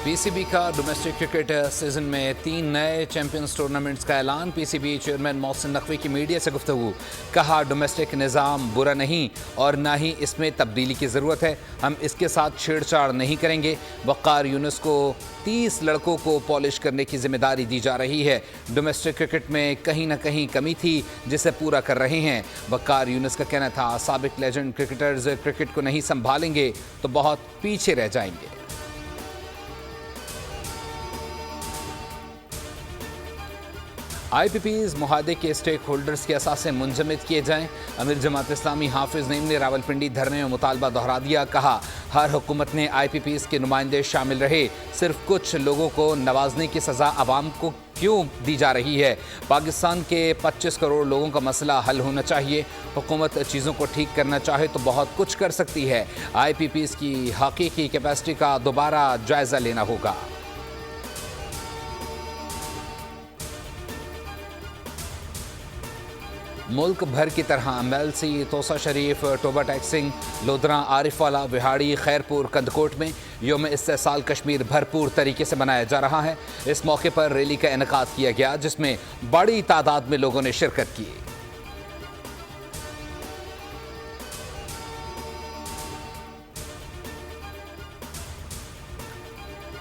PCB का domestic cricket season में 3 नए चैंपियंस टूर्नामेंट्स का ऐलान। पीसीबी चेयरमैन मोहसिन नकवी की मीडिया से गुफ्तगू। कहा डोमेस्टिक निज़ाम बुरा नहीं और ना ही इसमें तब्दीली की ज़रूरत है, हम इसके साथ छेड़छाड़ नहीं करेंगे। वक़ार यूनुस को 30 लड़कों को पॉलिश करने की जिम्मेदारी दी जा रही है। डोमेस्टिक क्रिकेट में कहीं ना कहीं कमी थी जिसे पूरा कर रहे हैं। वक़ार यूनुस का कहना था साबिक लेजेंड क्रिकेटर्स क्रिकेट को नहीं संभालेंगे तो बहुत पीछे रह जाएंगे। IPPs मुहादे के स्टेक होल्डर्स के असासे मुंजमद किए जाएं। अमीर जमात इस्लामी हाफिज नईम ने रावलपिंडी धरने में मुतालबा दोहरा दिया। कहा हर हुकूमत ने IPPs के नुमाइंदे शामिल रहे, सिर्फ कुछ लोगों को नवाजने की सज़ा आवाम को क्यों दी जा रही है। पाकिस्तान के 25 करोड़ लोगों का मसला हल होना चाहिए। हुकूमत चीज़ों को ठीक करना चाहे तो बहुत कुछ कर सकती है। IPPs की हकीकी कैपेसिटी का दोबारा जायज़ा लेना होगा। मुल्क भर की तरह MLC, तोसा शरीफ, टोबा टैक्सिंग, लोधरा, आरिफवाला, विहाड़ी, खैरपुर, कंदकोट में यौम इस्तेसाल कश्मीर भरपूर तरीके से मनाया जा रहा है। इस मौके पर रैली का इनेकाद किया गया जिसमें बड़ी तादाद में लोगों ने शिरकत की।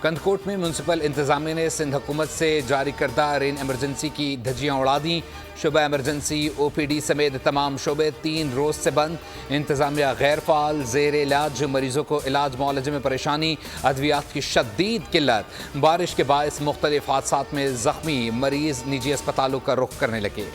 कंदकोट में म्यूनसिपल इंतजामिया ने सिंध हुकूमत से जारी करदा रेन एमरजेंसी की धज्जियां उड़ा दी। शुबा एमरजेंसी, OPD समेत तमाम शोबे 3 रोज से बंद। इंतजामिया गैर फाल, ज़ेर इलाज मरीजों को इलाज मुआलजे में परेशानी, अद्वियात की शदीद किल्लत। बारिश के बायस मुख्तलिफ हादसात में जख्मी मरीज निजी अस्पतालों का रुख करने लगे।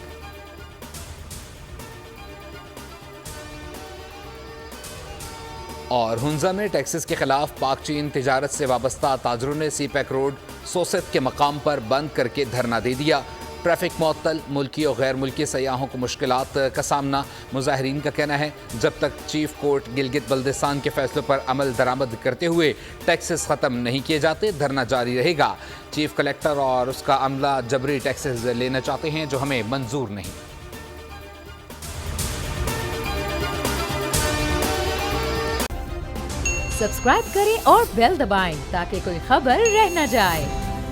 और हुंजा में टैक्सेस के खिलाफ पाक चीन तिजारत से वाबस्ता ताजरों ने CPEC रोड सोसत के मकाम पर बंद करके धरना दे दिया। ट्रैफिक मुअत्तल, मुल्की और गैर मुल्की सयाहों को मुश्किलात का सामना। मुजाहिरीन का कहना है जब तक चीफ कोर्ट गिलगित बल्दिस्तान के फैसलों पर अमल दरामद करते हुए टैक्सेस ख़त्म नहीं किए जाते, धरना जारी रहेगा। चीफ कलेक्टर और उसका अमला जबरी टैक्सेस लेना चाहते हैं जो हमें मंजूर नहीं। सब्सक्राइब करें और बेल दबाएं ताकि कोई खबर रह न जाए।